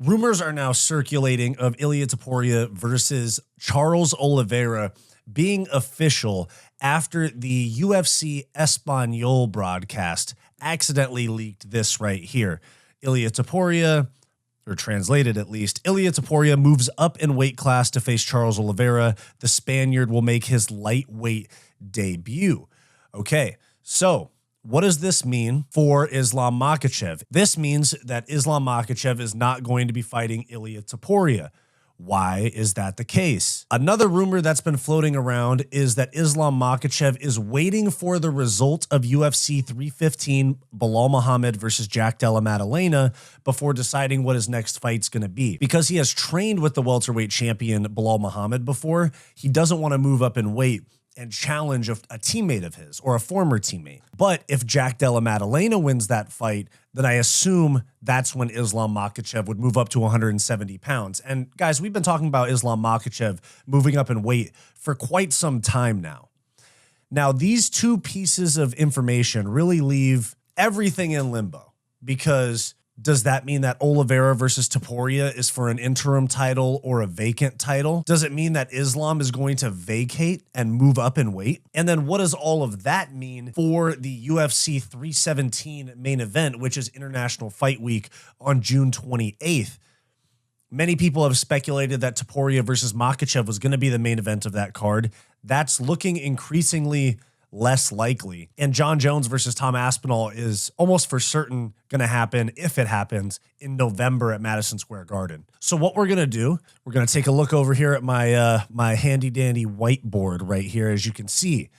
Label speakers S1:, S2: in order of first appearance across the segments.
S1: Rumors are now circulating of Ilia Topuria versus Charles Oliveira being official after the UFC Espanol broadcast accidentally leaked this right here. Ilia Topuria, or translated at least, Ilia Topuria moves up in weight class to face Charles Oliveira. The Spaniard will make his lightweight debut. Okay, so what does this mean for Islam Makhachev? This means that Islam Makhachev is not going to be fighting Ilia Topuria. Why is that the case? Another rumor that's been floating around is that Islam Makhachev is waiting for the result of UFC 315 Belal Muhammad versus Jack Della Maddalena before deciding what his next fight's going to be. Because he has trained with the welterweight champion Belal Muhammad before, he doesn't want to move up in weight and challenge a teammate of his or a former teammate. But if Jack Della Maddalena wins that fight, then I assume that's when Islam Makhachev would move up to 170 pounds. And guys, we've been talking about Islam Makhachev moving up in weight for quite some time now. Now, these two pieces of information really leave everything in limbo, because does that mean that Oliveira versus Topuria is for an interim title or a vacant title? Does it mean that Islam is going to vacate and move up in weight? And then what does all of that mean for the UFC 317 main event, which is International Fight Week on June 28th? Many people have speculated that Topuria versus Makhachev was going to be the main event of that card. That's looking increasingly less likely. And John Jones versus Tom Aspinall is almost for certain going to happen, if it happens, in November at Madison Square Garden. So what we're going to do, we're going to take a look over here at my my handy dandy whiteboard right here. As you can see,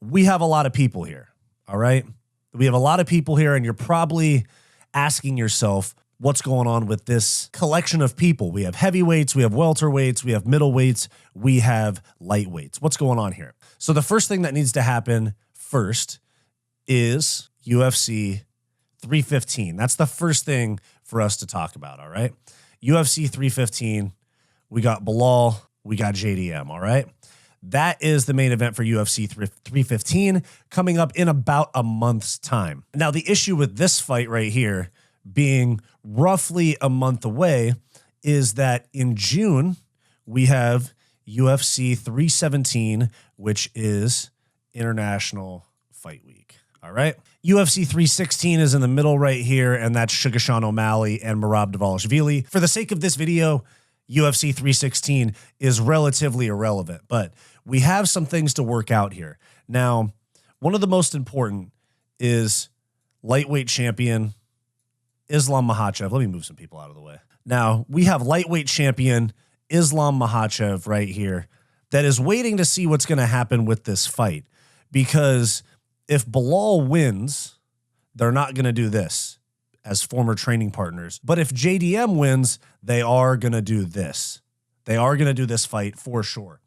S1: we have a lot of people here. All right. We have a lot of people here, and you're probably asking yourself, what's going on with this collection of people? We have heavyweights, we have welterweights, we have middleweights, we have lightweights. What's going on here? So the first thing that needs to happen first is UFC 315. That's the first thing for us to talk about, all right? UFC 315, we got Belal, we got JDM, all right? That is the main event for UFC 315 coming up in about a month's time. Now, the issue with this fight right here being roughly a month away is that in June, we have UFC 317, which is International Fight Week. All right. UFC 316 is in the middle right here, and that's Sugar Sean O'Malley and Merab Dvalishvili. For the sake of this video, UFC 316 is relatively irrelevant, but we have some things to work out here. Now, one of the most important is lightweight champion Islam Makhachev. Let me move some people out of the way. Now, we have lightweight champion Islam Makhachev right here that is waiting to see what's going to happen with this fight, because if Belal wins, they're not going to do this as former training partners. But if JDM wins, they are going to do this. They are going to do this fight for sure.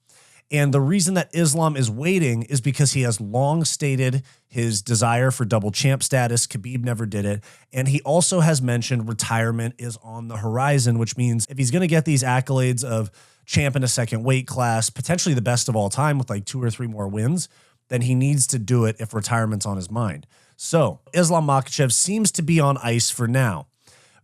S1: And the reason that Islam is waiting is because he has long stated his desire for double champ status. Khabib never did it. And he also has mentioned retirement is on the horizon, which means if he's going to get these accolades of champ in a second weight class, potentially the best of all time with like 2 or 3 more wins, then he needs to do it if retirement's on his mind. So Islam Makhachev seems to be on ice for now.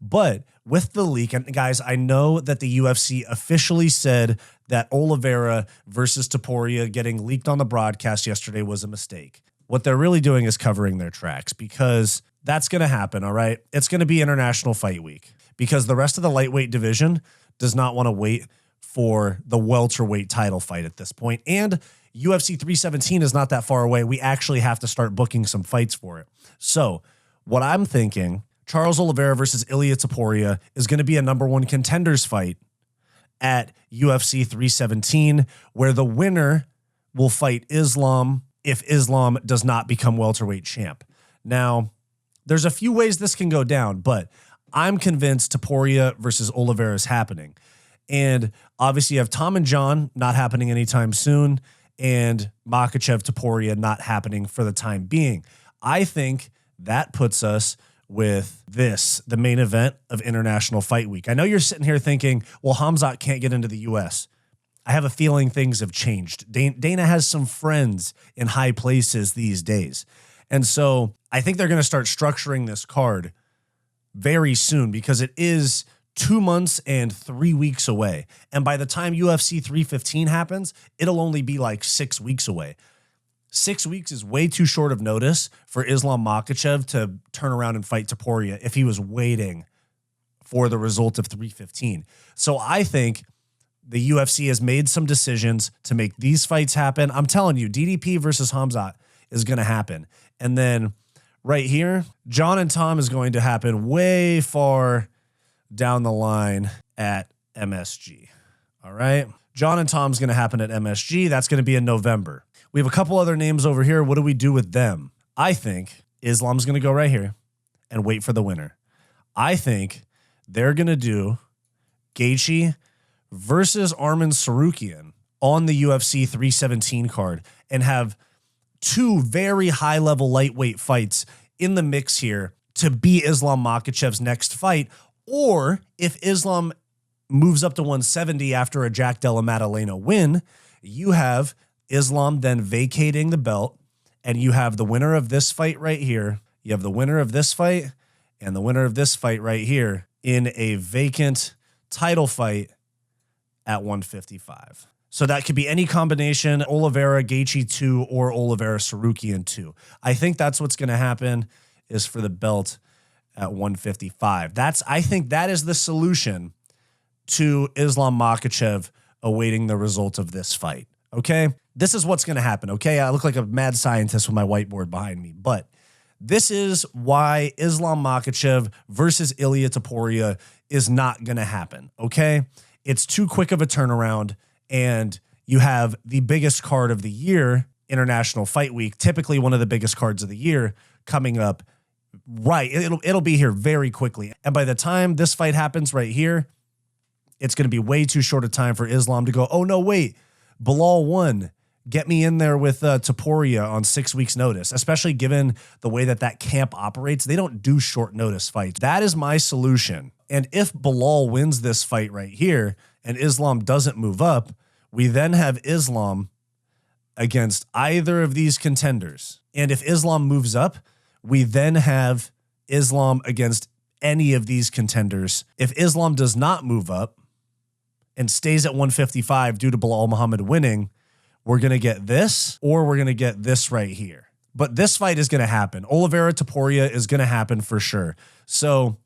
S1: But with the leak, and guys, I know that the UFC officially said that Oliveira versus Topuria getting leaked on the broadcast yesterday was a mistake. What they're really doing is covering their tracks, because that's going to happen, all right? It's going to be International Fight Week, because the rest of the lightweight division does not want to wait for the welterweight title fight at this point. And UFC 317 is not that far away. We actually have to start booking some fights for it. So what I'm thinking, Charles Oliveira versus Ilia Topuria is going to be a #1 contenders fight at UFC 317, where the winner will fight Islam if Islam does not become welterweight champ. Now, there's a few ways this can go down, but I'm convinced Topuria versus Oliveira is happening. And obviously you have Tom and John not happening anytime soon, and Makhachev Topuria not happening for the time being. I think that puts us with this, the main event of International Fight Week. I know you're sitting here thinking, well, Khamzat can't get into the U.S. I have a feeling things have changed. Dana has some friends in high places these days. And so I think they're going to start structuring this card very soon, because it is 2 months and 3 weeks away. And by the time UFC 315 happens, it'll only be like 6 weeks away. 6 weeks is way too short of notice for Islam Makhachev to turn around and fight Topuria if he was waiting for the result of 315. So I think the UFC has made some decisions to make these fights happen. I'm telling you, DDP versus Hamzat is going to happen. And then right here, John and Tom is going to happen way far down the line at MSG. All right. John and Tom's going to happen at MSG. That's going to be in November. We have a couple other names over here. What do we do with them? I think Islam's going to go right here and wait for the winner. I think they're going to do Gaethje versus Arman Tsarukyan on the UFC 317 card and have two very high-level lightweight fights in the mix here to be Islam Makhachev's next fight. Or if Islam moves up to 170 after a Jack Della Maddalena win, you have Islam then vacating the belt, and you have the winner of this fight right here. You have the winner of this fight and the winner of this fight right here in a vacant title fight at 155. So that could be any combination, Oliveira, Gaethje 2, or Oliveira, Tsarukyan 2. I think that's what's going to happen is for the belt at 155. I think that is the solution to Islam Makhachev awaiting the result of this fight. Okay? This is what's going to happen. Okay? I look like a mad scientist with my whiteboard behind me, but this is why Islam Makhachev versus Ilia Topuria is not going to happen. Okay? It's too quick of a turnaround, and you have the biggest card of the year, International Fight Week, typically one of the biggest cards of the year, coming up right. It'll be here very quickly. And by the time this fight happens right here, it's going to be way too short a time for Islam to go, oh, no, wait, Bilal won. Get me in there with Topuria on 6 weeks' notice, especially given the way that camp operates. They don't do short notice fights. That is my solution. And if Bilal wins this fight right here and Islam doesn't move up, we then have Islam against either of these contenders. And if Islam moves up, we then have Islam against any of these contenders. If Islam does not move up and stays at 155 due to Bilal Muhammad winning, we're going to get this, or we're going to get this right here. But this fight is going to happen. Oliveira Topuria is going to happen for sure. So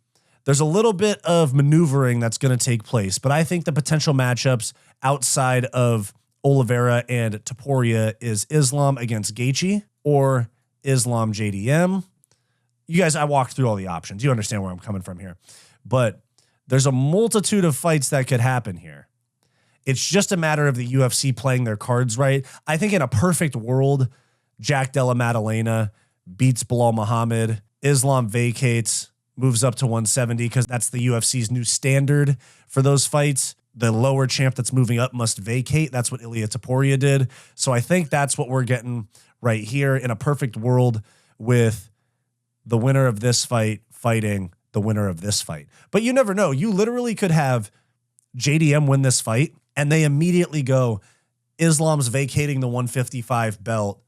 S1: there's a little bit of maneuvering that's going to take place, but I think the potential matchups outside of Oliveira and Topuria is Islam against Gaethje or Islam JDM. You guys, I walked through all the options. You understand where I'm coming from here. But there's a multitude of fights that could happen here. It's just a matter of the UFC playing their cards right. I think in a perfect world, Jack Della Maddalena beats Bilal Muhammad, Islam vacates, moves up to 170 because that's the UFC's new standard for those fights. The lower champ that's moving up must vacate. That's what Ilia Topuria did. So I think that's what we're getting right here in a perfect world with the winner of this fight fighting the winner of this fight. But you never know. You literally could have JDM win this fight and they immediately go, Islam's vacating the 155 belt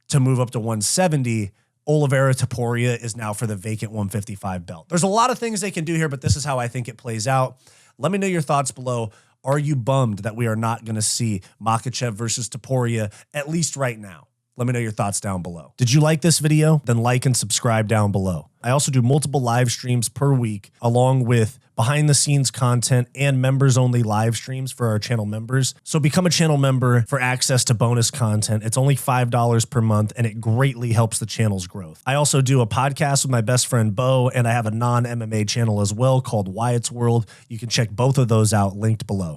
S1: to move up to 170. Oliveira Topuria is now for the vacant 155 belt. There's a lot of things they can do here, but this is how I think it plays out. Let me know your thoughts below. Are you bummed that we are not going to see Makhachev versus Topuria, at least right now? Let me know your thoughts down below. Did you like this video? Then like and subscribe down below. I also do multiple live streams per week, along with behind the scenes content and members only live streams for our channel members. So become a channel member for access to bonus content. It's only $5 per month and it greatly helps the channel's growth. I also do a podcast with my best friend Bo, and I have a non-MMA channel as well called Wyatt's World. You can check both of those out linked below.